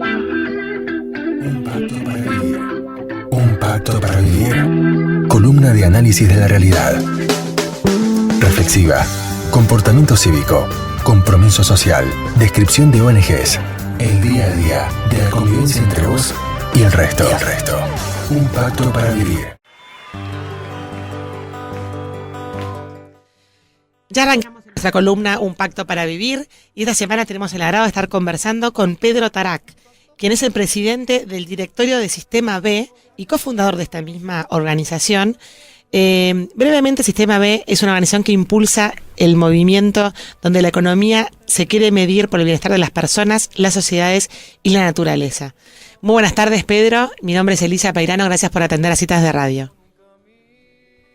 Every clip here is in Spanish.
Un pacto para vivir. Un pacto para vivir. Columna de análisis de la realidad. Reflexiva. Comportamiento cívico. Compromiso social. Descripción de ONGs. El día a día de la convivencia entre vos y el resto. Un pacto para vivir. Ya arrancamos nuestra columna Un Pacto para Vivir y esta semana tenemos el agrado de estar conversando con Pedro Tarac, quien es el presidente del directorio de Sistema B y cofundador de esta misma organización. Brevemente, Sistema B es una organización que impulsa el movimiento donde la economía se quiere medir por el bienestar de las personas, las sociedades y la naturaleza. Muy buenas tardes, Pedro. Mi nombre es Elisa Peirano. Gracias por atender a Citas de Radio.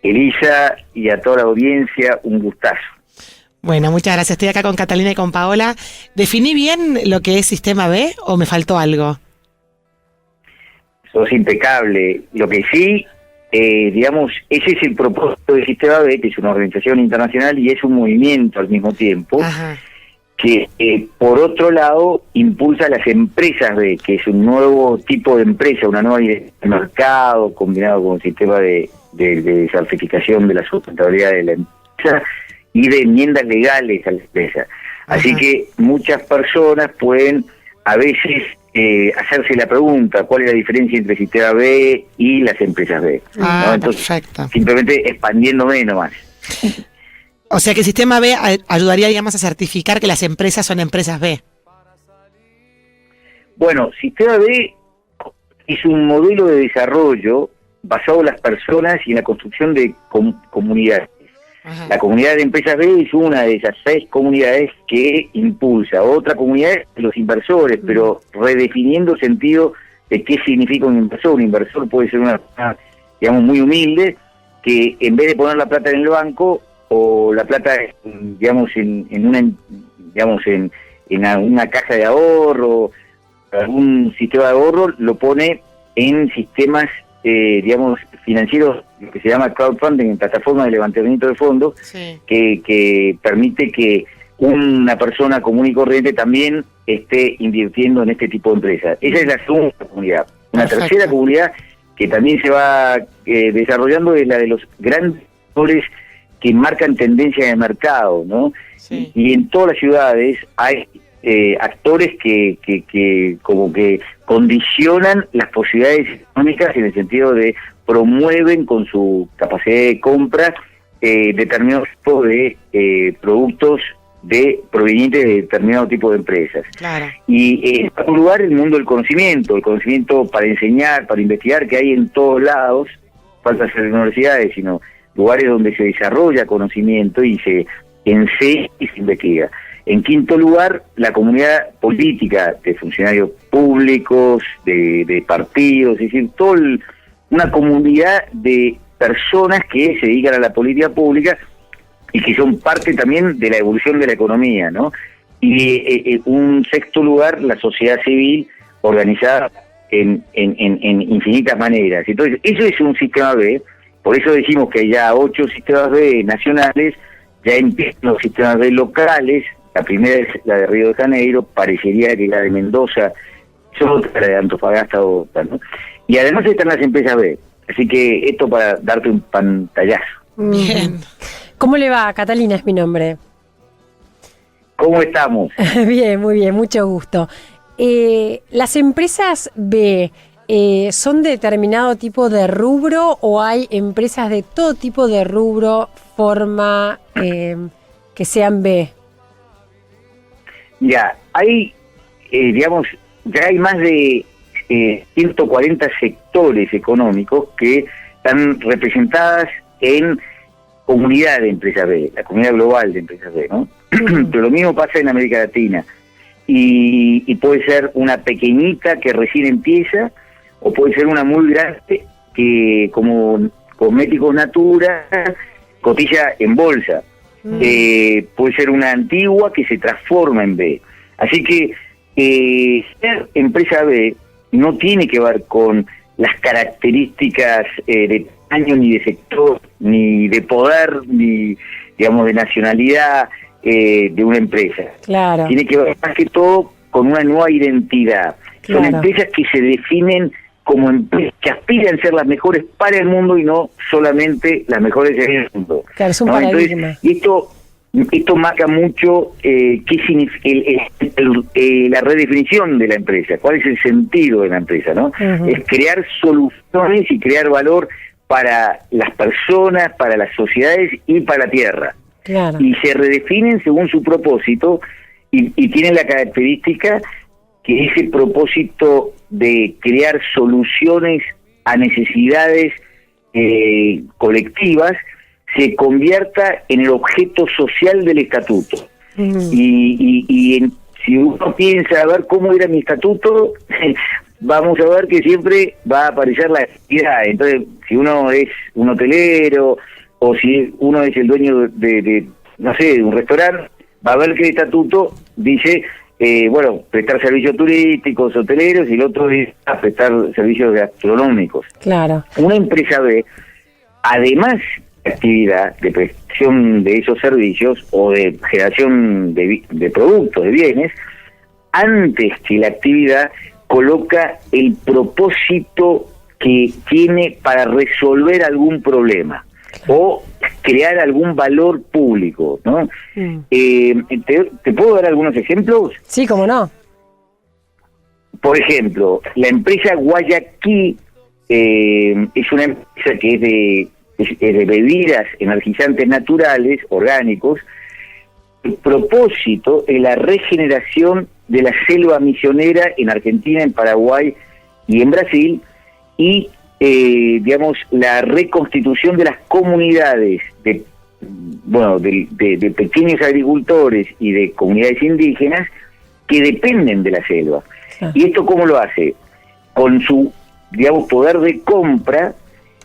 Elisa y a toda la audiencia, un gustazo. Bueno, muchas gracias. Estoy acá con Catalina y con Paola. ¿Definí bien lo que es Sistema B o me faltó algo? Sos impecable. Lo que sí, digamos, ese es el propósito del Sistema B, que es una organización internacional y es un movimiento al mismo tiempo. Ajá. Que por otro lado impulsa a las empresas B, que es un nuevo tipo de empresa, una nueva idea de mercado combinado con un sistema de certificación de la sustentabilidad de la empresa y de enmiendas legales a la empresa. Así que muchas personas pueden a veces hacerse la pregunta, ¿cuál es la diferencia entre Sistema B y las empresas B? ¿No? Entonces, perfecto. Simplemente expandiéndome nomás. O sea que el Sistema B ayudaría, digamos, a certificar que las empresas son empresas B. Bueno, Sistema B es un modelo de desarrollo basado en las personas y en la construcción de comunidades. Ajá. La comunidad de empresas B es una de esas 6 comunidades que impulsa. Otra comunidad es los inversores, pero redefiniendo el sentido de qué significa un inversor. Un inversor puede ser una persona, digamos, muy humilde, que en vez de poner la plata en el banco o la plata, digamos, en una caja de ahorro, algún sistema de ahorro, lo pone en sistemas digamos, financieros, lo que se llama crowdfunding, en plataformas de levantamiento de fondos, sí, que permite que una persona común y corriente también esté invirtiendo en este tipo de empresas. Esa es la segunda comunidad. Una tercera comunidad que también se va desarrollando es la de los grandes actores que marcan tendencia de mercado, ¿no? Sí. Y en todas las ciudades hay actores que como que condicionan las posibilidades económicas en el sentido de promueven con su capacidad de compra determinados tipos de productos provenientes de determinado tipo de empresas. Claro. Y en primer lugar, el mundo del conocimiento, el conocimiento para enseñar, para investigar, que hay en todos lados, falta ser universidades, sino lugares donde se desarrolla conocimiento y se enseña y se investiga. En quinto lugar, la comunidad política de funcionarios públicos, de partidos, es decir, una comunidad de personas que se dedican a la política pública y que son parte también de la evolución de la economía, ¿no? Y un sexto lugar, la sociedad civil organizada en infinitas maneras. Entonces, eso es un sistema B, por eso decimos que hay ya 8 sistemas B nacionales, ya empiezan los sistemas B locales. La primera es la de Río de Janeiro, parecería que la de Mendoza es otra, la de Antofagasta otra, ¿no? Y además están las empresas B, así que esto para darte un pantallazo. Bien. ¿Cómo le va? Catalina es mi nombre. ¿Cómo estamos? Bien, muy bien, mucho gusto. ¿Las empresas B son de determinado tipo de rubro o hay empresas de todo tipo de rubro, forma, que sean B? Ya, hay, digamos, ya hay más de 140 sectores económicos que están representadas en comunidad de empresas B, la comunidad global de empresas B, ¿no? Pero lo mismo pasa en América Latina. Y puede ser una pequeñita que recién empieza, o puede ser una muy grande que, como Cosméticos Natura, cotiza en bolsa. Puede ser una antigua que se transforma en B. Así que ser empresa B no tiene que ver con las características de tamaño, ni de sector, ni de poder, ni, digamos, de nacionalidad de una empresa. Claro. Tiene que ver más que todo con una nueva identidad. Claro. Son empresas que se definen como empresas que aspiran a ser las mejores para el mundo y no solamente las mejores en el mundo. Claro, es un ¿no? paradigma. Entonces, esto marca mucho qué significa la redefinición de la empresa, cuál es el sentido de la empresa, ¿no? Uh-huh. Es crear soluciones y crear valor para las personas, para las sociedades y para la tierra. Claro. Y se redefinen según su propósito y tienen la característica que ese propósito de crear soluciones a necesidades colectivas se convierta en el objeto social del estatuto. Uh-huh. Si uno piensa a ver cómo era mi estatuto, vamos a ver que siempre va a aparecer la actividad. Entonces, si uno es un hotelero o si uno es el dueño de no sé, de un restaurante, va a ver que el estatuto dice, prestar servicios turísticos, hoteleros, y el otro es prestar servicios gastronómicos. Claro. Una empresa B, además de actividad de prestación de esos servicios o de generación de productos, de bienes, antes que la actividad coloca el propósito que tiene para resolver algún problema o crear algún valor público, ¿no? ¿Te puedo dar algunos ejemplos? Sí, cómo no. Por ejemplo, la empresa Guayaquil es una empresa que es de bebidas energizantes naturales, orgánicos. El propósito es la regeneración de la selva misionera en Argentina, en Paraguay y en Brasil, y la reconstitución de las comunidades de pequeños agricultores y de comunidades indígenas que dependen de la selva. Ah. ¿Y esto cómo lo hace? Con su, poder de compra,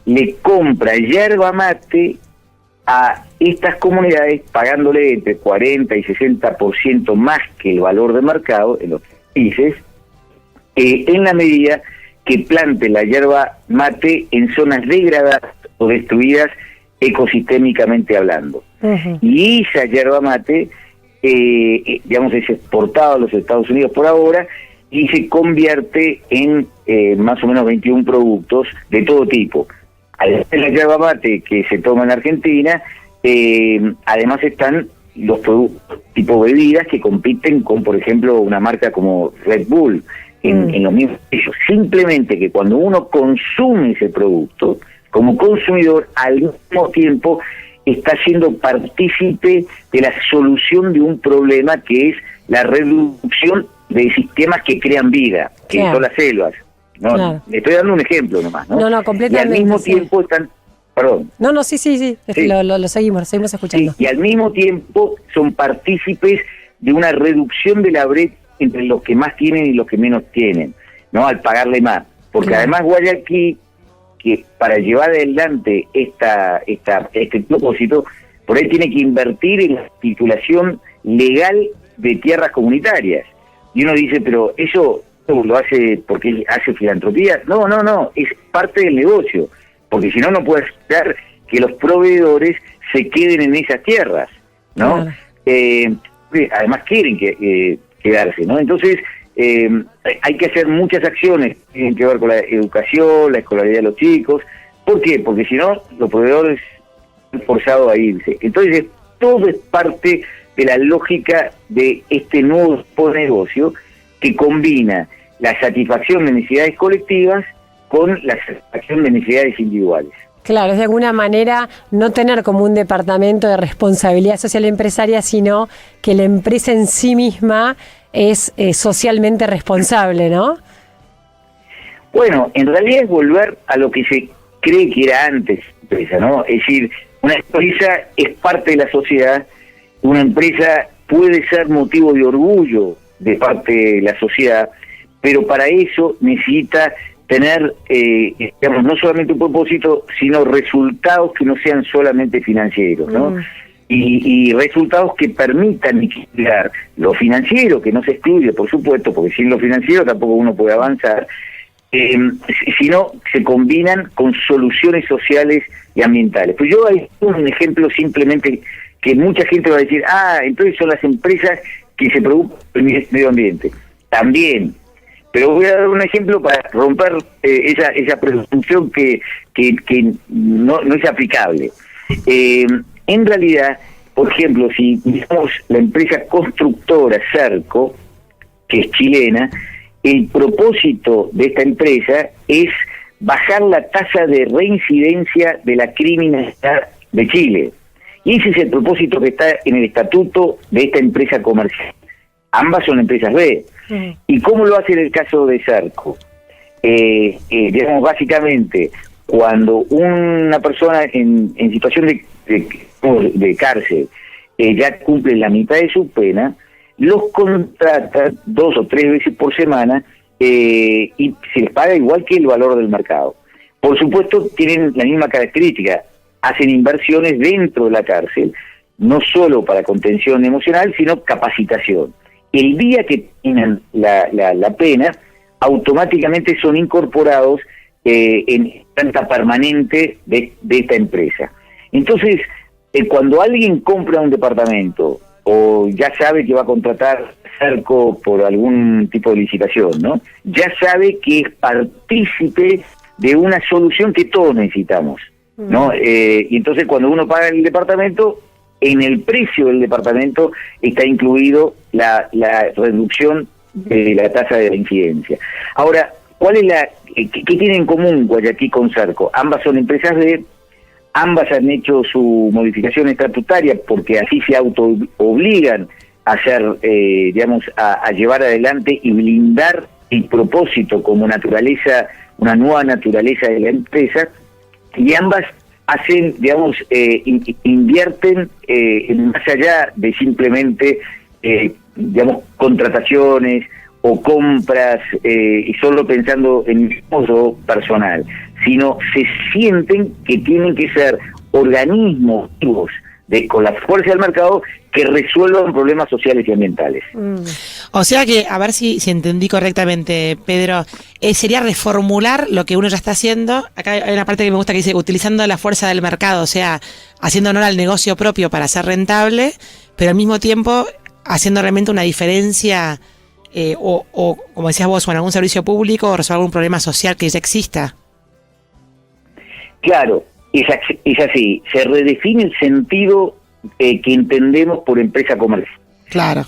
le compra yerba mate a estas comunidades pagándole entre 40 y 60% más que el valor de mercado en los países, en la medida que plante la yerba mate en zonas degradadas o destruidas ecosistémicamente hablando. Uh-huh. Y esa yerba mate, es exportada a los Estados Unidos por ahora y se convierte en más o menos 21 productos de todo tipo. Además de la yerba mate que se toma en Argentina, además están los productos tipo bebidas que compiten con, por ejemplo, una marca como Red Bull en los mismos precios. Simplemente que cuando uno consume ese producto, como consumidor, al mismo tiempo está siendo partícipe de la solución de un problema que es la reducción de sistemas que crean vida, que Claro. son las selvas. No, Claro. estoy dando un ejemplo nomás, ¿no? No, completamente. Y al mismo sí. tiempo están... Perdón. No, sí. Sí. Lo seguimos escuchando. Sí, y al mismo tiempo son partícipes de una reducción de la brecha entre los que más tienen y los que menos tienen, ¿no? Al pagarle más. Porque Claro. además Guayaquil, que para llevar adelante este propósito, por ahí tiene que invertir en la titulación legal de tierras comunitarias. Y uno dice, pero eso lo hace porque hace filantropía. No, es parte del negocio. Porque si no, no puede esperar que los proveedores se queden en esas tierras, ¿no? Claro. Además quieren quedarse, ¿no? Entonces, hay que hacer muchas acciones que tienen que ver con la educación, la escolaridad de los chicos. ¿Por qué? Porque si no, los proveedores están forzados a irse. Entonces, todo es parte de la lógica de este nuevo tipo de negocio que combina la satisfacción de necesidades colectivas con la satisfacción de necesidades individuales. Claro, es de alguna manera no tener como un departamento de responsabilidad social empresaria, sino que la empresa en sí misma es socialmente responsable, ¿no? Bueno, en realidad es volver a lo que se cree que era antes empresa, ¿no? Es decir, una empresa es parte de la sociedad, una empresa puede ser motivo de orgullo de parte de la sociedad, pero para eso necesita tener, no solamente un propósito, sino resultados que no sean solamente financieros, ¿no? Y resultados que permitan equilibrar lo financiero, que no se excluye, por supuesto, porque sin lo financiero tampoco uno puede avanzar, sino se combinan con soluciones sociales y ambientales. Pues yo hay un ejemplo simplemente que mucha gente va a decir, entonces son las empresas que se preocupan del medio ambiente. También, Pero voy a dar un ejemplo para romper esa presunción que no es aplicable. En realidad, por ejemplo, si miramos la empresa constructora Serco, que es chilena, el propósito de esta empresa es bajar la tasa de reincidencia de la criminalidad de Chile. Y ese es el propósito que está en el estatuto de esta empresa comercial. Ambas son empresas B. ¿Y cómo lo hace en el caso de Serco? Digamos, básicamente, cuando una persona en situación de cárcel ya cumple la mitad de su pena, los contrata 2 o 3 veces por semana y se les paga igual que el valor del mercado. Por supuesto, tienen la misma característica, hacen inversiones dentro de la cárcel, no solo para contención emocional, sino capacitación. El día que tienen la pena, automáticamente son incorporados en planta permanente de esta empresa. Entonces, cuando alguien compra un departamento o ya sabe que va a contratar Serco por algún tipo de licitación, ¿no? Ya sabe que es partícipe de una solución que todos necesitamos, ¿no? Y entonces cuando uno paga el departamento, en el precio del departamento está incluido la reducción de la tasa de reincidencia. Ahora, ¿cuál es qué tiene en común Guayaquil con Serco? Ambas son empresas ambas han hecho su modificación estatutaria porque así se auto-obligan a hacer, a llevar adelante y blindar el propósito como naturaleza, una nueva naturaleza de la empresa, y ambas hacen, invierten más allá de simplemente, contrataciones o compras y solo pensando en el uso personal, sino se sienten que tienen que ser organismos vivos con la fuerza del mercado que resuelvan problemas sociales y ambientales. O sea que, a ver si entendí correctamente, Pedro, sería reformular lo que uno ya está haciendo. Acá hay una parte que me gusta que dice, utilizando la fuerza del mercado, o sea, haciendo honor al negocio propio para ser rentable, pero al mismo tiempo haciendo realmente una diferencia o como decías vos, o en algún servicio público o resolver algún problema social que ya exista. Claro, es así, se redefine el sentido que entendemos por empresa comercial. Claro.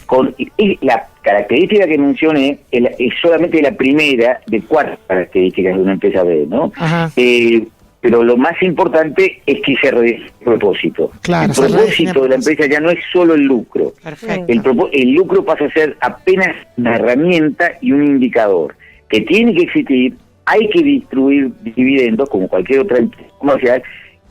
La característica que mencioné es solamente la primera de 4 características de una empresa B, ¿no? Pero lo más importante es que se redefine el propósito. Claro, el propósito de la empresa ya no es solo el lucro. Perfecto. El lucro pasa a ser apenas una herramienta y un indicador que tiene que existir. Hay que distribuir dividendos como cualquier otra empresa comercial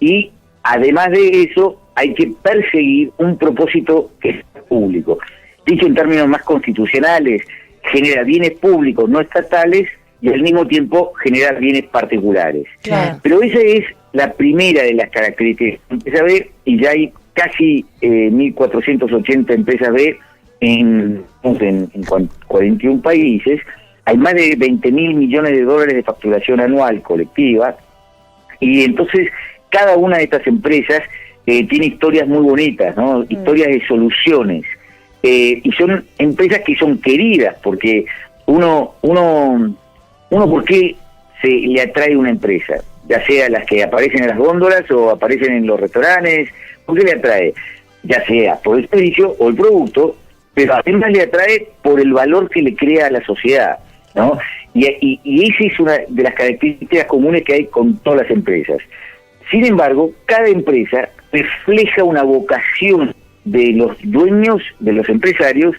y además de eso hay que perseguir un propósito que es público. Dicho en términos más constitucionales, genera bienes públicos no estatales y al mismo tiempo genera bienes particulares. Claro. Pero esa es la primera de las características de la empresa B y ya hay casi 1.480 empresas B en 41 países. Hay más de 20.000 millones de dólares de facturación anual colectiva y entonces cada una de estas empresas tiene historias muy bonitas, ¿no? Historias de soluciones y son empresas que son queridas porque uno ¿por qué se le atrae una empresa? Ya sea las que aparecen en las góndolas o aparecen en los restaurantes, ¿por qué le atrae? Ya sea por el servicio o el producto, pero además le atrae por el valor que le crea a la sociedad, ¿no? Y esa es una de las características comunes que hay con todas las empresas. Sin embargo, cada empresa refleja una vocación de los dueños, de los empresarios,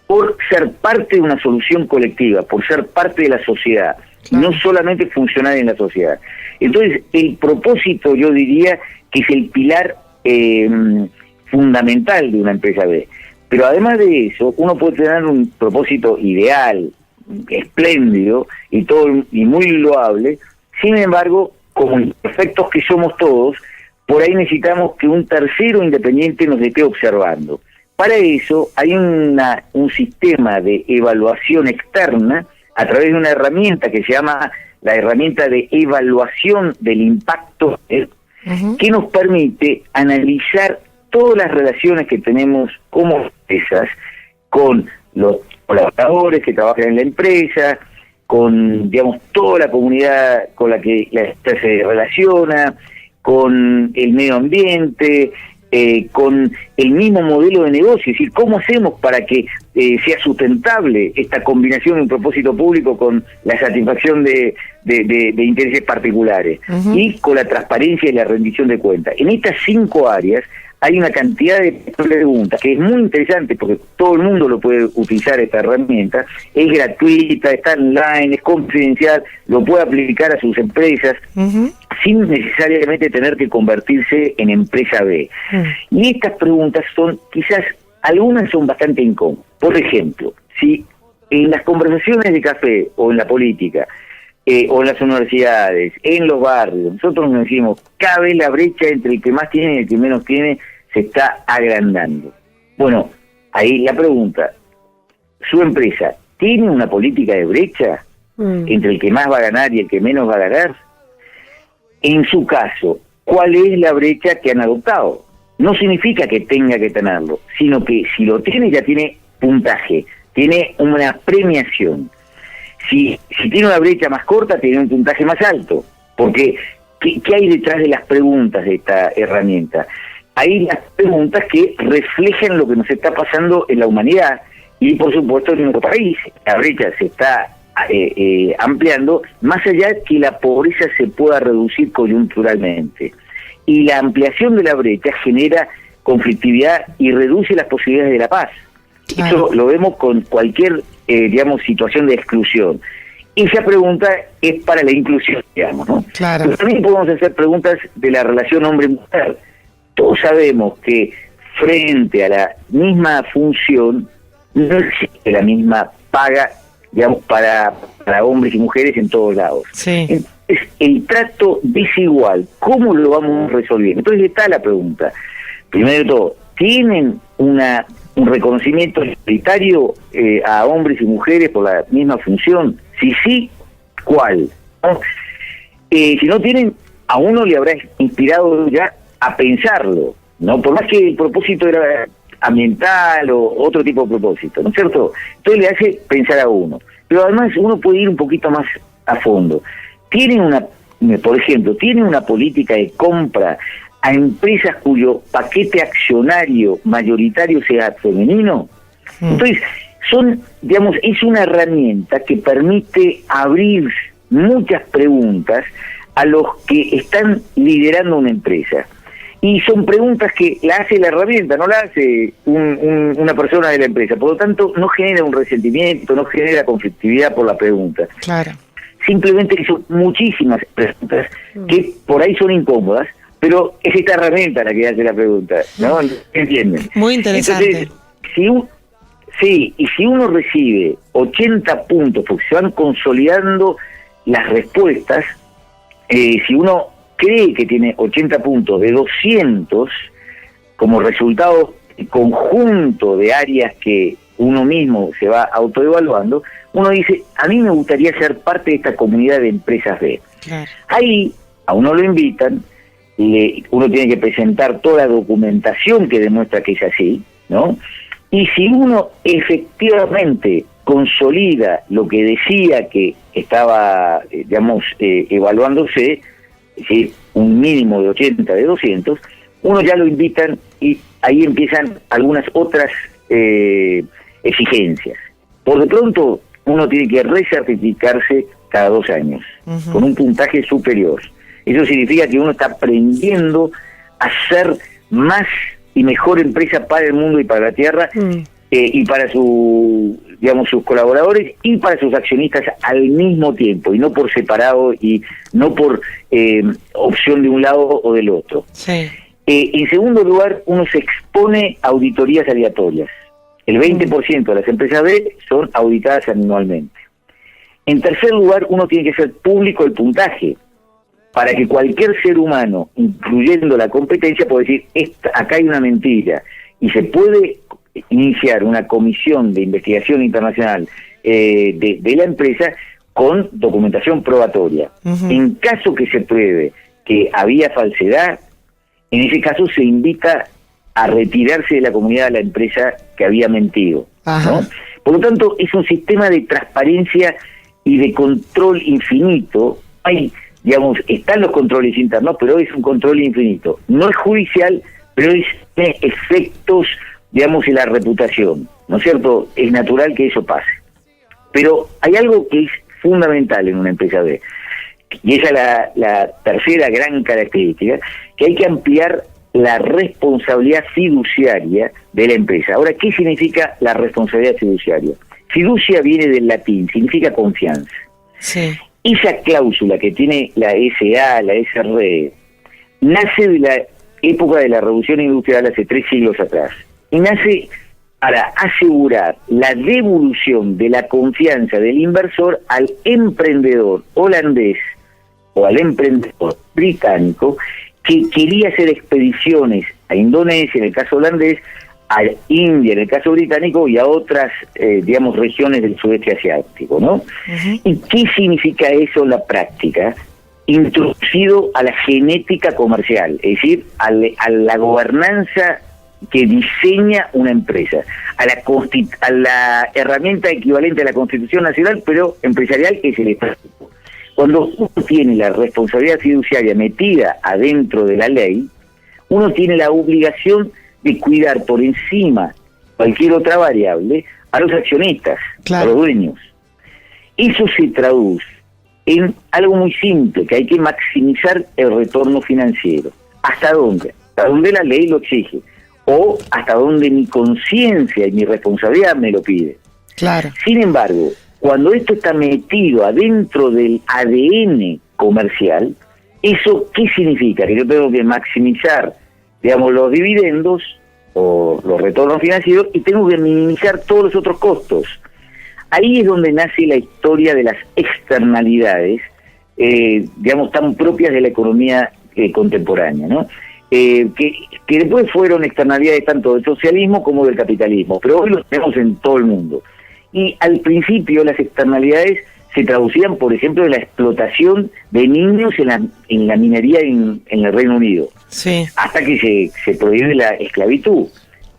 por ser parte de una solución colectiva, por ser parte de la sociedad, no solamente funcionar en la sociedad. Entonces, el propósito, yo diría, que es el pilar fundamental de una empresa B. Pero además de eso, uno puede tener un propósito ideal, espléndido y muy loable. Sin embargo, como imperfectos que somos todos, por ahí necesitamos que un tercero independiente nos esté observando. Para eso hay un sistema de evaluación externa a través de una herramienta que se llama la herramienta de evaluación del impacto, que nos permite analizar todas las relaciones que tenemos como empresas con los colaboradores que trabajan en la empresa, con, digamos, toda la comunidad con la que la empresa se relaciona, con el medio ambiente, con el mismo modelo de negocio, es decir, cómo hacemos para que sea sustentable esta combinación de un propósito público con la satisfacción de intereses particulares y con la transparencia y la rendición de cuentas. En estas 5 áreas hay una cantidad de preguntas que es muy interesante porque todo el mundo lo puede utilizar esta herramienta, es gratuita, está online, es confidencial, lo puede aplicar a sus empresas sin necesariamente tener que convertirse en empresa B. Y estas preguntas son, quizás, algunas son bastante incómodas. Por ejemplo, si en las conversaciones de café o en la política, o en las universidades, en los barrios, nosotros nos decimos, cada vez la brecha entre el que más tiene y el que menos tiene se está agrandando. Bueno, ahí la pregunta, ¿su empresa tiene una política de brecha entre el que más va a ganar y el que menos va a ganar? En su caso, ¿cuál es la brecha que han adoptado? No significa que tenga que tenerlo, sino que si lo tiene ya tiene puntaje, tiene una premiación. Si tiene una brecha más corta, tiene un puntaje más alto. Porque, ¿qué hay detrás de las preguntas de esta herramienta? Hay las preguntas que reflejan lo que nos está pasando en la humanidad y, por supuesto, en nuestro país. La brecha se está ampliando, más allá de que la pobreza se pueda reducir coyunturalmente. Y la ampliación de la brecha genera conflictividad y reduce las posibilidades de la paz. Claro. Eso lo vemos con cualquier, digamos, situación de exclusión. Esa pregunta es para la inclusión, digamos, ¿no? Claro. Pero también podemos hacer preguntas de la relación hombre-mujer. Todos sabemos que frente a la misma función no existe la misma paga, digamos, para hombres y mujeres en todos lados. Sí. Entonces, el trato desigual, ¿cómo lo vamos resolviendo? Entonces está la pregunta. Primero de todo, ¿tienen un reconocimiento igualitario a hombres y mujeres por la misma función? Si sí, ¿cuál? ¿No? Si no tienen, a uno le habrá inspirado ya a pensarlo, ¿no? Por más que el propósito era ambiental o otro tipo de propósito, ¿no es cierto? Entonces le hace pensar a uno. Pero además uno puede ir un poquito más a fondo. Por ejemplo, ¿tiene una política de compra a empresas cuyo paquete accionario mayoritario sea femenino? Entonces, es una herramienta que permite abrir muchas preguntas a los que están liderando una empresa. Y son preguntas que la hace la herramienta, no la hace una persona de la empresa. Por lo tanto, no genera un resentimiento, no genera conflictividad por la pregunta. Claro. Simplemente que son muchísimas preguntas que por ahí son incómodas, pero es esta herramienta la que hace la pregunta, ¿no? ¿Entienden? Muy interesante. Entonces, si uno recibe 80 puntos, porque se van consolidando las respuestas, si uno cree que tiene 80 puntos de 200 como resultado conjunto de áreas que uno mismo se va autoevaluando, uno dice, a mí me gustaría ser parte de esta comunidad de empresas B. Claro. Ahí a uno lo invitan, uno tiene que presentar toda la documentación que demuestra que es así, ¿no? Y si uno efectivamente consolida lo que decía que estaba, evaluándose, es decir, un mínimo de 80 de 200, uno ya lo invitan y ahí empiezan algunas otras exigencias. Por de pronto, uno tiene que recertificarse cada 2 años, con un puntaje superior. Eso significa que uno está aprendiendo a ser más y mejor empresa para el mundo y para la tierra, y para sus colaboradores y para sus accionistas al mismo tiempo, y no por separado y no por opción de un lado o del otro. Sí. En segundo lugar, uno se expone a auditorías aleatorias. El 20% de las empresas B son auditadas anualmente. En tercer lugar, uno tiene que hacer público el puntaje, para que cualquier ser humano, incluyendo la competencia, pueda decir, acá hay una mentira, y se puede iniciar una comisión de investigación internacional de la empresa con documentación probatoria. En caso que se pruebe que había falsedad, en ese caso se invita a retirarse de la comunidad a la empresa que había mentido, ¿no? Por lo tanto, es un sistema de transparencia y de control infinito. Hay, digamos, están los controles internos, pero es un control infinito. No es judicial, pero tiene efectos, digamos, en la reputación, ¿no es cierto? Es natural que eso pase. Pero hay algo que es fundamental en una empresa B, y esa es la tercera gran característica, que hay que ampliar la responsabilidad fiduciaria de la empresa. Ahora, ¿qué significa la responsabilidad fiduciaria? Fiducia viene del latín, significa confianza. Sí. Esa cláusula que tiene la SA, la SRE, nace de la época de la Revolución Industrial hace 3 siglos atrás. Y nace para asegurar la devolución de la confianza del inversor al emprendedor holandés o al emprendedor británico que quería hacer expediciones a Indonesia, en el caso holandés, a India, en el caso británico, y a otras, digamos, regiones del sudeste asiático, ¿no? Uh-huh. ¿Y qué significa eso en la práctica? Introducido a la genética comercial, es decir, a la gobernanza que diseña una empresa, a la herramienta equivalente a la Constitución Nacional, pero empresarial, que es el Estatuto. Cuando uno tiene la responsabilidad fiduciaria metida adentro de la ley, uno tiene la obligación de cuidar por encima cualquier otra variable a los accionistas, claro, a los dueños. Eso se traduce en algo muy simple, que hay que maximizar el retorno financiero. ¿Hasta dónde? Hasta donde la ley lo exige, o hasta donde mi conciencia y mi responsabilidad me lo pide. Claro. Sin embargo, cuando esto está metido adentro del ADN comercial, ¿eso qué significa? Que yo tengo que maximizar, digamos, los dividendos o los retornos financieros y tengo que minimizar todos los otros costos. Ahí es donde nace la historia de las externalidades, digamos, tan propias de la economía contemporánea, ¿no? Que después fueron externalidades tanto del socialismo como del capitalismo, pero hoy los tenemos en todo el mundo. Y al principio las externalidades se traducían, por ejemplo, en la explotación de niños en la minería en el Reino Unido. Sí. Hasta que se prohíbe la esclavitud.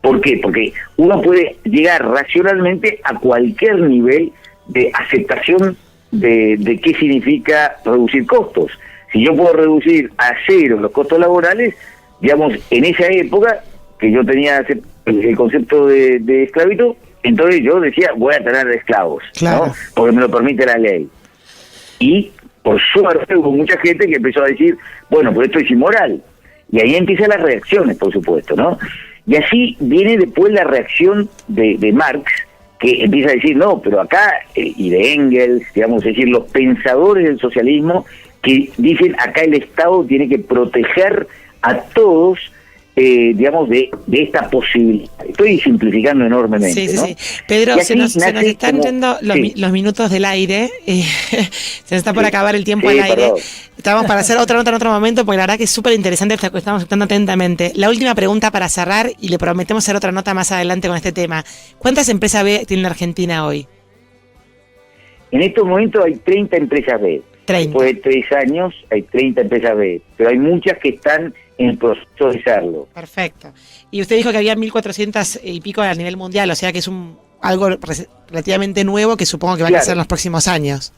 ¿Por qué? Porque uno puede llegar racionalmente a cualquier nivel de aceptación de qué significa reducir costos. Si yo puedo reducir a cero los costos laborales, digamos, en esa época que yo tenía el concepto de esclavitud, entonces yo decía, voy a tener esclavos, claro, ¿no? Porque me lo permite la ley. Y por suerte hubo mucha gente que empezó a decir, bueno, pues esto es inmoral. Y ahí empiezan las reacciones, por supuesto, ¿no? Y así viene después la reacción de Marx, que empieza a decir, no, pero acá, y de Engels, digamos, es decir, los pensadores del socialismo que dicen, acá el Estado tiene que proteger a todos, digamos, de esta posibilidad. Estoy simplificando enormemente, sí, ¿no? sí. Pedro, se nos están yendo los minutos del aire, se nos está por acabar el tiempo al aire. Perdón. Estamos para hacer otra nota en otro momento, porque la verdad que es súper interesante, estamos escuchando atentamente. La última pregunta para cerrar, y le prometemos hacer otra nota más adelante con este tema. ¿Cuántas empresas B tiene la Argentina hoy? En estos momentos hay 30 empresas B. 30. Después de 3 años hay 30 empresas B, pero hay muchas que están en el proceso de serlo. Perfecto. Y usted dijo que había 1.400 y pico a nivel mundial, o sea que es algo relativamente nuevo que supongo que va a crecer en los próximos años.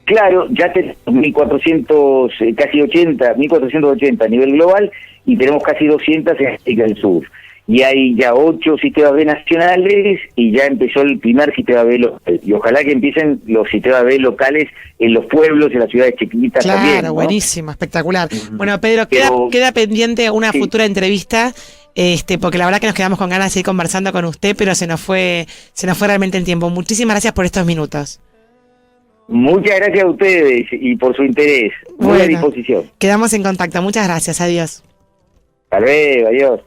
Claro, ya tenemos 1.400, casi 1.480 a nivel global y tenemos casi 200 en América del Sur. Y hay ya 8 sistemas B nacionales y ya empezó el primer sistema B local. Y ojalá que empiecen los sistemas B locales en los pueblos, en las ciudades chiquitas también. Claro, ¿no? Buenísimo, espectacular. Bueno, Pedro, queda pendiente una futura entrevista, porque la verdad que nos quedamos con ganas de seguir conversando con usted, pero se nos fue realmente el tiempo. Muchísimas gracias por estos minutos. Muchas gracias a ustedes y por su interés. Muy a disposición. Quedamos en contacto. Muchas gracias. Adiós. Hasta luego, adiós.